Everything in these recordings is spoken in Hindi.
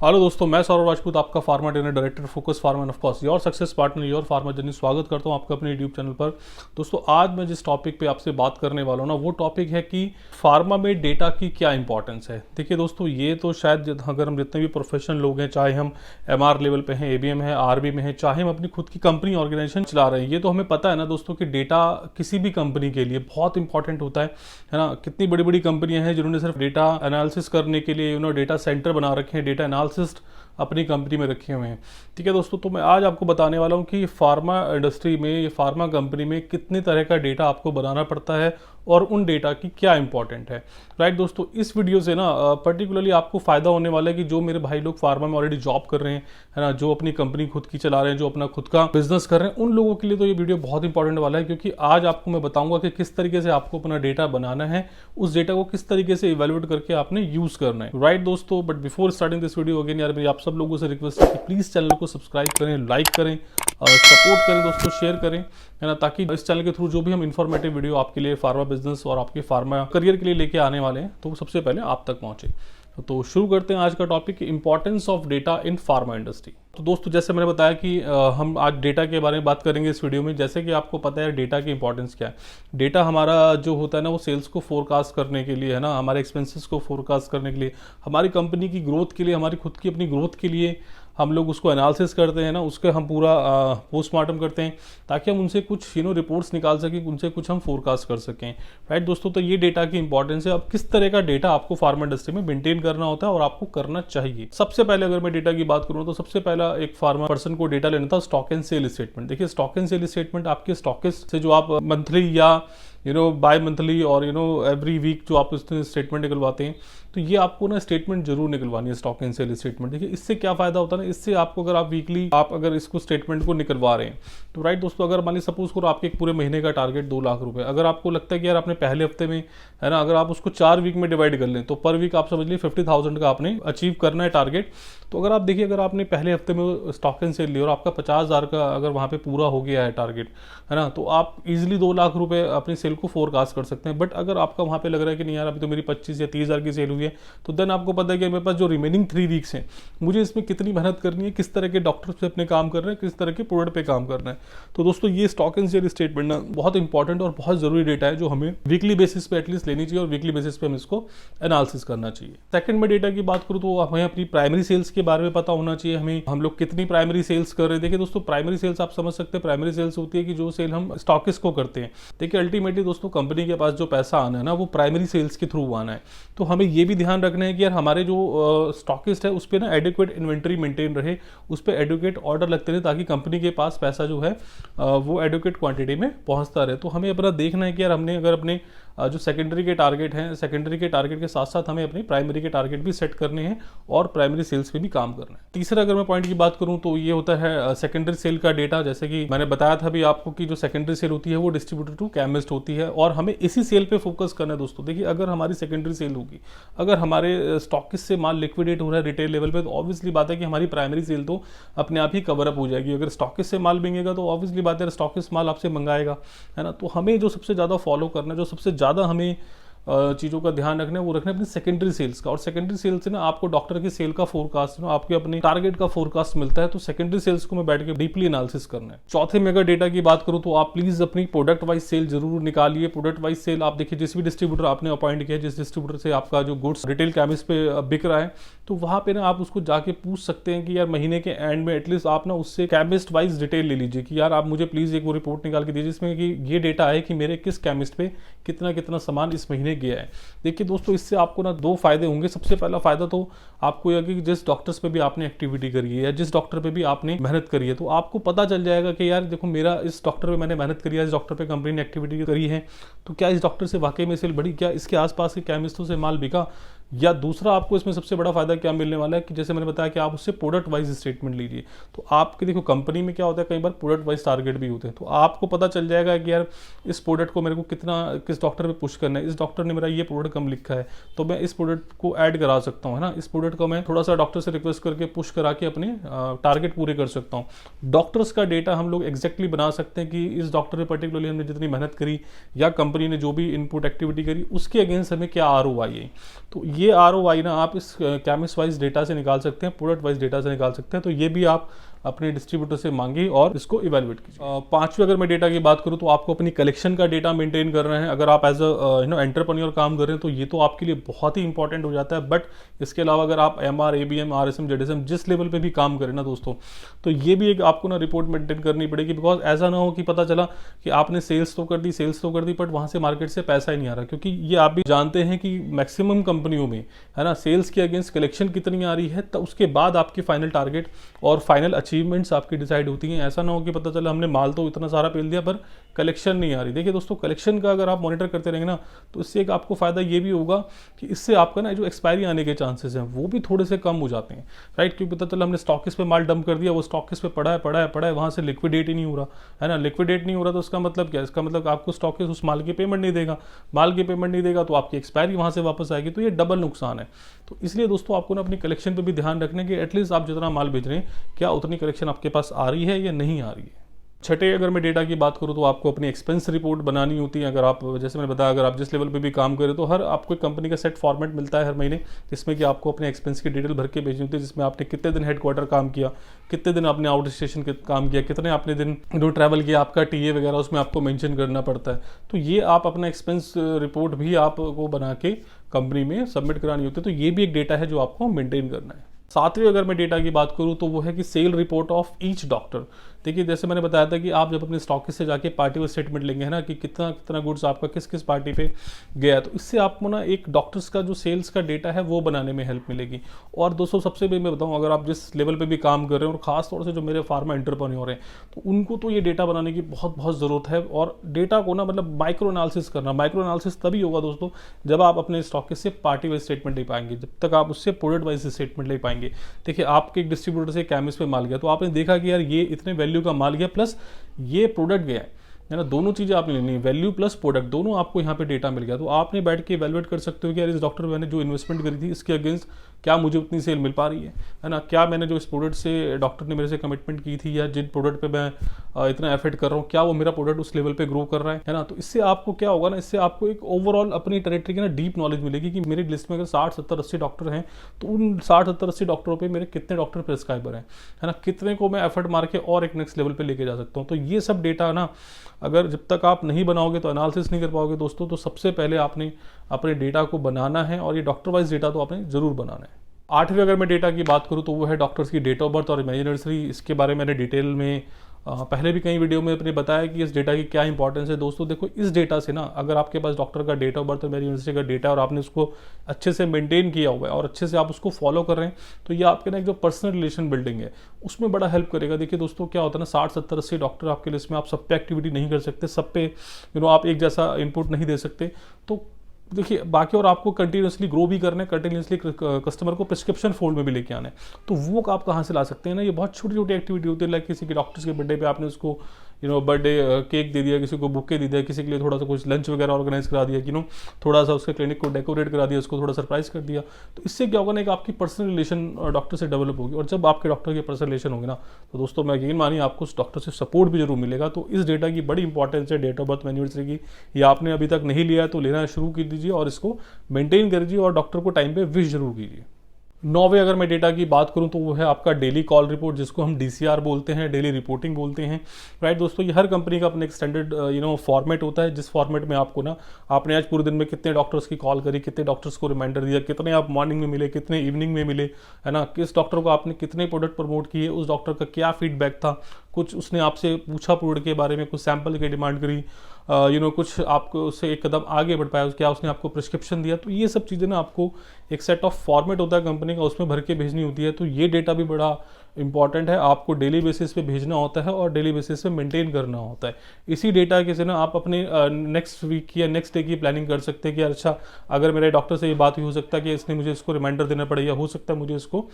हेलो दोस्तों, मैं सौरभ राजपूत, आपका pharma trainer, director focus pharma end of course your success partner your pharma journey. स्वागत करता हूं आपका अपने यूट्यूब चैनल पर। दोस्तों, आज मैं जिस टॉपिक पे आपसे बात करने वाला हूं ना, वो टॉपिक है कि फार्मा में डेटा की क्या इंपॉर्टेंस है। देखिए दोस्तों, ये तो शायद अगर हम जितने भी प्रोफेशनल लोग हैं, चाहे हम एमआर लेवल पे हैं, एबीएम है, आरबी में है, चाहे हम अपनी खुद की कंपनी ऑर्गेनाइजेशन चला रहे हैं, ये तो हमें पता है ना दोस्तों कि डेटा किसी भी कंपनी के लिए बहुत इंपॉर्टेंट होता है ना। कितनी बड़ी बड़ी कंपनियां हैं जिन्होंने सिर्फ डेटा एनालिसिस करने के लिए डेटा सेंटर बना रखे हैं, डेटा एनालिसिस्ट अपनी कंपनी में रखे हुए हैं। ठीक है दोस्तों, तो मैं आज आपको बताने वाला हूं कि फार्मा इंडस्ट्री में, ये फार्मा कंपनी में कितने तरह का डेटा आपको बनाना पड़ता है और उन डेटा की क्या इंपॉर्टेंट है। राइट दोस्तों, इस वीडियो से ना पर्टिकुलरली आपको फायदा होने वाला है कि जो मेरे भाई लोग फार्मा में ऑलरेडी जॉब कर रहे हैं, है ना, जो अपनी कंपनी खुद की चला रहे हैं, जो अपना खुद का बिजनेस कर रहे हैं, उन लोगों के लिए तो ये वीडियो बहुत इंपॉर्टेंट वाला है, क्योंकि आज आपको मैं बताऊंगा कि किस तरीके से आपको अपना डेटा बनाना है, उस डेटा को किस तरीके से इवेल्युएट करके आपने यूज करना है। राइट दोस्तों, but before starting this video again यार, मेरी आप सब लोगों से रिक्वेस्ट है कि प्लीज चैनल को सब्सक्राइब करें, लाइक करें, सपोर्ट करें दोस्तों, शेयर करें, है ना, ताकि इस चैनल के थ्रू जो भी हम इंफॉर्मेटिव वीडियो आपके लिए फार्मा बिजनेस और आपके फार्मा करियर के लिए लेके आने वाले हैं, तो सबसे पहले आप तक पहुंचे। तो शुरू करते हैं आज का topic, importance of data in pharma industry. तो दोस्तों, जैसे मैंने बताया कि हम आज डेटा के बारे में बात करेंगे इस वीडियो में। जैसे कि आपको पता है डेटा की इंपॉर्टेंस क्या है। डेटा हमारा जो होता है ना, वो सेल्स को फोरकास्ट करने के लिए, है ना, हमारे एक्सपेंसेस को फोरकास्ट करने के लिए, हमारी कंपनी की ग्रोथ के लिए, हमारी खुद की अपनी ग्रोथ के लिए हम लोग उसको एनालिसिस करते हैं ना, उसके हम पूरा पोस्टमार्टम करते हैं ताकि हम उनसे कुछ रिपोर्ट्स निकाल सकें, उनसे कुछ हम फोरकास्ट कर सकें। राइट दोस्तों, तो ये डेटा की इंपॉर्टेंस है। अब किस तरह का डेटा आपको फार्मा इंडस्ट्री में मेंटेन करना होता है और आपको करना चाहिए। सबसे पहले अगर मैं डेटा की बात करूँ तो सबसे पहला एक फार्मा पर्सन को डेटा लेना था स्टॉक एंड सेल स्टेटमेंट। देखिए, स्टॉक एंड सेल स्टेटमेंट आपके स्टॉकिस्ट से जो आप मंथली या बाय मंथली और एवरी वीक जो आप स्टेटमेंट निकलवाते हैं, तो ये आपको ना स्टेटमेंट जरूर निकलवानी है, स्टॉक एंड सेल स्टेटमेंट। देखिए, इससे क्या फायदा होता है ना, इससे आपको अगर आप वीकली आप अगर इसको स्टेटमेंट को निकलवा रहे हैं, तो राइट दोस्तों, अगर मान लीजिए सपोज करो आपके एक पूरे महीने का टारगेट 2 लाख रुपए, अगर आपको लगता है कि यार आपने पहले हफ्ते में, है ना, अगर आप उसको 4 वीक में डिवाइड कर लें तो पर वीक आप समझ लीजिए 50,000 का आपने अचीव करना है टारगेट। तो अगर आप देखिए, अगर आपने पहले हफ्ते में स्टॉक एंड सेल लिया और आपका 50,000 का अगर वहाँ पे पूरा हो गया है टारगेट, है ना, तो आप इजीली 2 लाख रुपए अपनी सेल को फोरकास्ट कर सकते हैं। बट अगर आपका वहाँ पे लग रहा है कि नहीं यार, अभी तो मेरी 25 या 30,000 की सेल हुई है, तो देन आपको पता है कि मेरे पास जो रिमेनिंग 3 वीक्स हैं, मुझे इसमें कितनी मेहनत करनी है, किस तरह के डॉक्टर से अपने काम कर रहे हैं, किस तरह के प्रोडक्ट पे काम करना है। तो दोस्तों, ये स्टॉक एंड सेल स्टेटमेंट ना बहुत इंपॉर्टेंट और बहुत जरूरी डेटा है, जो हमें वीकली बेसिस पे एटलीस्ट लेनी चाहिए और वीकली बेसिस पे हम इसको एनालिसिस करना चाहिए। सेकंड में डेटा की बात करूँ तो हमें अपनी प्राइमरी सेल्स के बारे में पता होना चाहिए, हमें हम लोग कितनी प्राइमरी सेल्स कर रहे हैं। देखिए दोस्तों, प्राइमरी सेल्स आप समझ सकते हैं, प्राइमरी सेल्स होती है कि जो सेल हम स्टॉकिस्ट को करते हैं। देखिए, अल्टीमेटली दोस्तों, कंपनी के पास जो पैसा आना है ना, वो प्राइमरी सेल्स के थ्रू आना है। तो हमें ये भी ध्यान रखना है कि यार हमारे जो स्टॉकिस्ट है उस पर ना एडिक्वेट इन्वेंट्री मेंटेन रहे, उस पर एडिक्वेट ऑर्डर लगते रहे, ताकि कंपनी के पास पैसा जो है वो एडिक्वेट क्वांटिटी में पहुंचता रहे। तो हमें अपना देखना है कि यार हमने अगर अपने जो सेकेंडरी के टारगेट हैं, सेकेंडरी के टारगेट के साथ साथ हमें अपनी प्राइमरी के टारगेट भी सेट करने हैं और प्राइमरी सेल्स पे भी काम करना है। तीसरा अगर मैं पॉइंट की बात करूं तो ये होता है सेकेंडरी सेल का डेटा। जैसे कि मैंने बताया था भी आपको कि जो सेकेंडरी सेल होती है वो डिस्ट्रीब्यूटर टू केमिस्ट होती है, और हमें इसी सेल पे फोकस करना है दोस्तों। देखिए, अगर हमारी सेकेंडरी सेल होगी, अगर हमारे स्टॉकिस्ट से माल लिक्विडेट हो रहा है रिटेल लेवल पे, तो ऑब्वियसली बात है कि हमारी प्राइमरी सेल तो अपने आप ही कवर अप हो जाएगी। अगर स्टॉकिस्ट से माल बिकेगा तो ऑब्वियसली बात है स्टॉकिस्ट माल आपसे मंगाएगा, है ना। तो हमें जो सबसे ज्यादा फॉलो करना है, जो सबसे ज्यादा हमें चीज़ों का ध्यान रखना है, वो रखना है अपनी सेकेंडरी सेल्स का। और सेकेंडरी सेल्स से ना आपको डॉक्टर की सेल का फोरकास्ट, आपके अपने टारगेट का फोरकास्ट मिलता है। तो सेकेंडरी सेल्स को मैं बैठ के डीपली एनालिसिस करना है। चौथे में अगर डेटा की बात करूं तो आप प्लीज अपनी प्रोडक्ट वाइज सेल जरूर निकालिए। प्रोडक्ट वाइज सेल आप देखिए, जिस भी डिस्ट्रीब्यूटर आपने अपॉइंट किया, जिस डिस्ट्रीब्यूटर से आपका जो गुड्स रिटेल केमिस्ट पे बिक रहा है, तो वहां पे ना आप उसको जाके पूछ सकते हैं कि यार महीने के एंड में एटलीस्ट आप ना उससे केमिस्ट वाइज डिटेल ले लीजिए कि यार आप मुझे प्लीज एक वो रिपोर्ट निकाल के दीजिए जिसमें कि ये डेटा है कि मेरे किस केमिस्ट पे कितना कितना सामान इस महीने गया है। देखिए दोस्तों, इससे आपको ना 2 फायदे होंगे। सबसे पहला फायदा तो आपको यह कि जिस डॉक्टर्स पे भी आपने एक्टिविटी करी है या जिस डॉक्टर पे भी आपने मेहनत करी है, तो आपको पता चल जाएगा कि यार देखो, मेरा इस डॉक्टर पे मैंने मेहनत करी है, इस डॉक्टर पे कंपनी ने एक्टिविटी करी है, तो क्या इस डॉक्टर से वाकई में सेल बढ़ी, क्या इसके आसपास के केमिस्टों से माल बिका। या दूसरा आपको इसमें सबसे बड़ा फायदा क्या मिलने वाला है कि जैसे मैंने बताया कि आप उससे प्रोडक्ट वाइज स्टेटमेंट लीजिए। तो आपके देखो, कंपनी में क्या होता है, कई बार प्रोडक्ट वाइज टारगेट भी होते हैं, तो आपको पता चल जाएगा कि यार इस प्रोडक्ट को मेरे को कितना किस डॉक्टर पे पुश करना है, इस डॉक्टर ने मेरा ये प्रोडक्ट कम लिखा है तो मैं इस प्रोडक्ट को ऐड करा सकता हूँ, है ना, इस प्रोडक्ट को मैं थोड़ा सा डॉक्टर से रिक्वेस्ट करके पुश करा के अपने टारगेट पूरे कर सकता हूँ। डॉक्टर्स का डेटा हम लोग एग्जैक्टली बना सकते हैं कि इस डॉक्टर पे पर्टिकुलरली हमने जितनी मेहनत करी या कंपनी ने जो भी इनपुट एक्टिविटी करी, उसके अगेंस्ट हमें क्या ROI है। तो ये ROI ना आप इस केमिस्ट वाइज डेटा से निकाल सकते हैं, प्रोडक्ट वाइज डेटा से निकाल सकते हैं। तो ये भी आप अपने डिस्ट्रीब्यूटर से मांगिए और इसको इवेलुएट कीजिए। पांचवी अगर मैं डेटा की बात करूं तो आपको अपनी कलेक्शन का डेटा मेंटेन करना है। अगर आप एज अ एंटरप्रेन्योर काम कर रहे हैं तो ये तो आपके लिए बहुत ही इंपॉर्टेंट हो जाता है। बट इसके अलावा अगर आप MR, ABM, RSM, ZSM जिस लेवल पे भी काम करें ना दोस्तों, तो ये भी एक आपको ना रिपोर्ट मेंटेन करनी पड़ेगी। बिकॉज ऐसा ना हो कि पता चला कि आपने सेल्स तो कर दी बट वहां से मार्केट से पैसा ही नहीं आ रहा। क्योंकि ये आप भी जानते हैं कि मैक्सिमम कंपनियों में है ना सेल्स के अगेंस्ट कलेक्शन कितनी आ रही है, तो उसके बाद आपकी फाइनल टारगेट और फाइनल अचीवमेंट्स आपकी डिसाइड होती हैं। ऐसा ना हो कि पता चला हमने माल तो इतना सारा पेल दिया पर कलेक्शन नहीं आ रही। देखिए दोस्तों, कलेक्शन का अगर आप मॉनिटर करते रहेंगे ना तो इससे एक आपको फायदा ये भी होगा कि इससे आपका ना जो एक्सपायरी आने के चांसेस हैं वो भी थोड़े से कम हो जाते हैं, राइट। क्योंकि पता चला हमने स्टॉकिस पे माल डंप कर दिया, वो स्टॉकिस पे पड़ा है वहां से लिक्विडेट ही नहीं हो रहा है ना। लिक्विडेट नहीं हो रहा तो उसका मतलब क्या है? इसका मतलब आपको स्टॉकिस उस माल की पेमेंट नहीं देगा, माल की पेमेंट नहीं देगा तो आपकी एक्सपायरी वहां से वापस आएगी। तो ये डबल नुकसान है। तो इसलिए दोस्तों आपको ना अपनी कलेक्शन पे भी ध्यान रखने की एटलीस्ट आप जितना माल बेच रहे हैं क्या उतनी कलेक्शन आपके पास आ रही है या नहीं आ रही है। छठे अगर मैं डेटा की बात करूं तो आपको अपनी एक्सपेंस रिपोर्ट बनानी होती है। अगर आप, जैसे मैंने बताया, अगर आप जिस लेवल पे भी काम करें तो हर आपको एक कंपनी का सेट फॉर्मेट मिलता है हर महीने, जिसमें कि आपको अपने एक्सपेंस की डिटेल भर के भेजनी होती है, जिसमें आपने कितने दिन हेडक्वार्टर काम किया, कितने दिन आपने आउट स्टेशन काम किया, कितने आपने दिन ट्रैवल किया, आपका TA वगैरह उसमें आपको मेंशन करना पड़ता है। तो ये आप अपना एक्सपेंस रिपोर्ट भी आपको बना के कंपनी में सबमिट करानी होती है। तो ये भी एक डेटा है जो आपको मेंटेन करना है। सातवीं अगर मैं डेटा की बात करूं तो वो है कि sale report of each doctor. देखिए, जैसे मैंने बताया था कि आप जब अपने स्टॉकिस्ट से जाके पार्टी वाइज स्टेटमेंट लेंगे है ना कि कितना कितना गुड्स आपका किस किस पार्टी पे गया, तो इससे आपको ना एक डॉक्टर्स का जो सेल्स का डेटा है वो बनाने में हेल्प मिलेगी। और दोस्तों सबसे भी मैं बताऊं, अगर आप जिस लेवल पे भी काम कर रहे हैं और खास तौर से जो मेरे फार्मा एंटरप्रेन्योर हैं तो उनको तो ये डेटा बनाने की बहुत बहुत ज़रूरत है। और डेटा को ना मतलब माइक्रो एनालिसिस करना, माइक्रो एनालिसिस तभी होगा दोस्तों जब आप अपने स्टॉकिस्ट से पार्टी वाइज स्टेटमेंट ले पाएंगे, जब तक आप उससे प्रोडक्ट वाइज स्टेटमेंट ले पाएंगे। देखिए, आपके एक डिस्ट्रीब्यूटर से केमिस्ट पे माल गया तो आपने देखा कि यार ये इतने वैल्यू का माल गया प्लस ये प्रोडक्ट गया है ना, दोनों चीजें आपने लेनी है, वैल्यू प्लस प्रोडक्ट दोनों आपको यहाँ पे डेटा मिल गया। तो आपने बैठ के इवैल्यूएट कर सकते हो कि यार इस डॉक्टर मैंने जो इन्वेस्टमेंट करी थी इसके अगेंस्ट क्या मुझे उतनी सेल मिल पा रही है ना, क्या मैंने जो इस प्रोडक्ट से डॉक्टर ने मेरे से कमिटमेंट की थी या जिन प्रोडक्ट पे मैं इतना एफर्ट कर रहा हूँ क्या वो मेरा प्रोडक्ट उस लेवल पे ग्रो कर रहा है ना। तो इससे आपको क्या होगा ना, इससे आपको एक ओवरऑल अपनी टेरिटरी की ना डीप नॉलेज मिलेगी कि मेरी लिस्ट में अगर 60, 70, 80 डॉक्टर हैं तो उन 60, 70, 80 डॉक्टरों पे मेरे कितने डॉक्टर प्रेस्क्राइबर हैं है ना, कितने को मैं एफर्ट मार के और एक नेक्स्ट लेवल पे लेके जा सकता हूँ। तो ये सब डेटा ना अगर जब तक आप नहीं बनाओगे तो एनालिसिस नहीं कर पाओगे दोस्तों। तो सबसे पहले आपने अपने डेटा को बनाना है और ये डॉक्टर वाइज डेटा तो आपने जरूर बनाना है। आठवीं अगर मैं डेटा की बात करूं तो वो है डॉक्टर्स की डेट ऑफ बर्थ और इमेजिनरी। इसके बारे में मैंने डिटेल में पहले भी कई वीडियो में अपने बताया कि इस डेटा की क्या इंपॉर्टेंस है। दोस्तों देखो, इस डेटा से ना अगर आपके पास डॉक्टर का डेट ऑफ बर्थ और मेरी यूनिवर्सिटी का डेटा और आपने उसको अच्छे से मेंटेन किया हुआ है और अच्छे से आप उसको फॉलो कर रहे हैं तो ये आपके ना एक जो पर्सनल रिलेशन बिल्डिंग है उसमें बड़ा हेल्प करेगा। देखिए दोस्तों, क्या होता है ना, 60, 70, 80 डॉक्टर आपके लिस्ट में आप सब पे एक्टिविटी नहीं कर सकते, सब पे आप एक जैसा इनपुट नहीं दे सकते। तो देखिए बाकी और आपको कंटिन्यूसली ग्रो भी करना है, कंटिन्यूसली कस्टमर को प्रिस्क्रिप्शन फोल्ड में भी लेके आना है। तो वो आप कहाँ से ला सकते हैं ना, ये बहुत छोटी छोटी एक्टिविटी होती है। लाइक किसी के डॉक्टर्स के बर्थडे पे आपने उसको बर्थडे केक दे दिया, किसी को बुके दे दिया, किसी के लिए थोड़ा सा कुछ लंच वगैरह ऑर्गेनाइज करा दिया, थोड़ा सा उसके क्लिनिक को डेकोरेट करा दिया, उसको थोड़ा सरप्राइज कर दिया। तो इससे क्या होगा ना, एक आपकी पर्सनल रिलेशन डॉक्टर से डेवलप होगी। और जब आपके डॉक्टर के पर्सनल रिलेशन होंगे ना तो दोस्तों मैं यकीन मानिए आपको उस डॉक्टर से सपोर्ट भी जरूर मिलेगा। तो इस डेटा की बड़ी इंपॉर्टेंस है, डेट ऑफ बर्थ एनिवर्सरी की। ये आपने अभी तक नहीं लिया है तो लेना शुरू कर दीजिए और इसको मेंटेन कर दीजिए और डॉक्टर को टाइम पे विश जरूर कीजिए। 9वें अगर मैं डेटा की बात करूं तो वो है आपका डेली कॉल रिपोर्ट, जिसको हम DCR बोलते हैं, डेली रिपोर्टिंग बोलते हैं, राइट दोस्तों। ये हर कंपनी का अपना एक स्टैंडर्ड फॉर्मेट होता है, जिस फॉर्मेट में आपको ना आपने आज पूरे दिन में कितने डॉक्टर्स की कॉल करी, कितने डॉक्टर्स को रिमाइंडर दिया, कितने आप मॉर्निंग में मिले, कितने इवनिंग में मिले, है ना, किस डॉक्टर को आपने कितने प्रोडक्ट प्रमोट किए, उस डॉक्टर का क्या फीडबैक था, कुछ उसने आपसे पूछा प्रोडक्ट के बारे में, कुछ सैंपल की डिमांड करी, कुछ आपको उससे एक कदम आगे बढ़ पाया, क्या उसने आपको प्रिस्क्रिप्शन दिया। तो ये सब चीज़ें ना आपको एक सेट ऑफ फॉर्मेट होता है कंपनी का, उसमें भर के भेजनी होती है। तो ये डेटा भी बड़ा इंपॉर्टेंट है, आपको डेली बेसिस पे भेजना होता है और डेली बेसिस पे मेंटेन करना होता है। इसी डेटा के से ना आप अपने नेक्स्ट वीक की या नेक्स्ट डे की प्लानिंग कर सकते हैं कि अच्छा अगर मेरे डॉक्टर से ये बात ही हो सकता है कि इसने मुझे इसको रिमाइंडर देना पड़े या हो सकता है मुझे इसको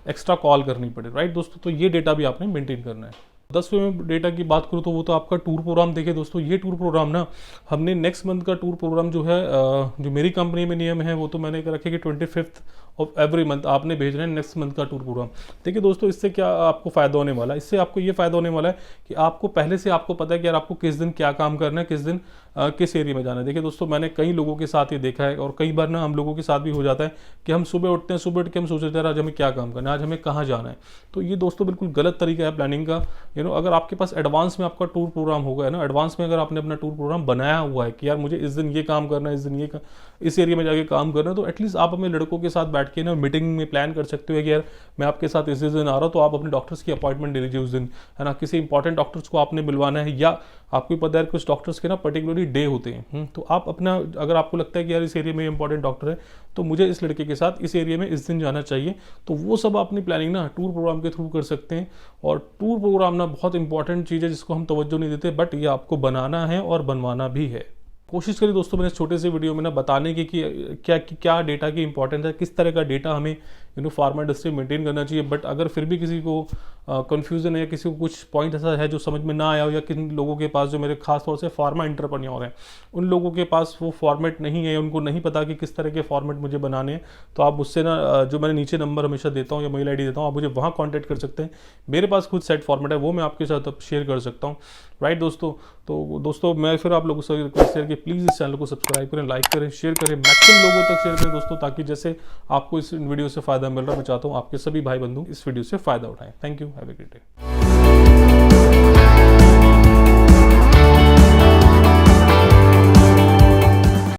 एक्स्ट्रा कॉल करनी पड़े, राइट दोस्तों। तो ये डेटा भी आपने मेंटेन करना है। 10वें में डेटा की बात करूँ तो वो तो आपका टूर प्रोग्राम। देखिए दोस्तों, ये टूर प्रोग्राम ना हमने नेक्स्ट मंथ का टूर प्रोग्राम जो है, जो मेरी कंपनी में नियम है वो तो मैंने रखे कि 25th ऑफ एवरी मंथ आपने भेजना है नेक्स्ट मंथ का टूर प्रोग्राम। देखिए दोस्तों, इससे क्या आपको फ़ायदा होने वाला है, इससे आपको ये फ़ायदा होने वाला है कि आपको पहले से आपको पता है कि यार आपको किस दिन क्या काम करना है, किस दिन किस एरिया में जाना है। देखिए दोस्तों, मैंने कई लोगों के साथ ये देखा है और कई बार ना हम लोगों के साथ भी हो जाता है कि हम सुबह उठते हैं, सुबह उठ के हम सोचते हैं आज हमें क्या काम करना है, आज हमें कहाँ जाना है। तो ये दोस्तों बिल्कुल गलत तरीका है प्लानिंग का। अगर आपके पास एडवांस में आपका टूर प्रोग्राम होगा ना, एडवांस में अगर आपने अपना टूर प्रोग्राम बनाया हुआ है कि यार मुझे इस दिन ये काम करना है, इस दिन इस एरिया में जाके काम करना है, तो एटलीस्ट आप अपने लड़कों के साथ बैठ के ना मीटिंग में प्लान कर सकते हो कि यार मैं आपके साथ इस दिन आ रहा हूँ, तो आप अपने डॉक्टर्स की अपॉइंटमेंट ले लीजिए उस दिन, है ना। किसी इंपॉर्टेंट डॉक्टर्स को आपने मिलवाना है, या आपको पता है कुछ डॉक्टर्स के ना पर्टिकुलरली डे होते हैं, तो आप अपना, अगर आपको लगता है कि यार इस एरिया में इंपॉर्टेंट डॉक्टर है तो मुझे इस लड़के के साथ इस एरिया में इस दिन जाना चाहिए, तो वो सब अपनी प्लानिंग ना टूर प्रोग्राम के थ्रू कर सकते हैं। और टूर प्रोग्राम ना बहुत इंपॉर्टेंट चीज़ है जिसको हम तवज्जो नहीं देते, बट ये आपको बनाना है और बनवाना भी है। कोशिश करिए दोस्तों मैंने इस छोटे से वीडियो में ना बताने की कि क्या डेटा की इंपॉर्टेंस है, किस तरह का डेटा हमें फार्मा इंडस्ट्री में मेंटेन करना चाहिए। बट अगर फिर भी किसी को कन्फ्यूजन है या किसी को कुछ पॉइंट ऐसा है जो समझ में ना आया हो, या किन लोगों के पास, जो मेरे खास तौर से फार्मा एंटरप्रेन्योर हैं, उन लोगों के पास वो फॉर्मेट नहीं है, उनको नहीं पता कि किस तरह के फॉर्मेट मुझे बनाने हैं, तो आप मुझसे ना, जो मैंने नीचे नंबर हमेशा देता हूँ या मेल ID देता हूँ, आप मुझे वहाँ कॉन्टैक्ट कर सकते हैं। मेरे पास खुद सेट फॉर्मेट है, वो मैं आपके साथ अब शेयर कर सकता हूँ, राइट दोस्तों। तो दोस्तों मैं फिर आप लोगों से रिक्वेस्ट है कि प्लीज़ इस चैनल को सब्सक्राइब करें, लाइक करें, शेयर करें, मैक्सिमम लोगों तक शेयर करें दोस्तों, ताकि जैसे आपको इस वीडियो से फ़ायदा मिल रहा है, मैं चाहता हूँ आपके सभी भाई बंधु इस वीडियो से फ़ायदा उठाएं। Thank you, have a great day.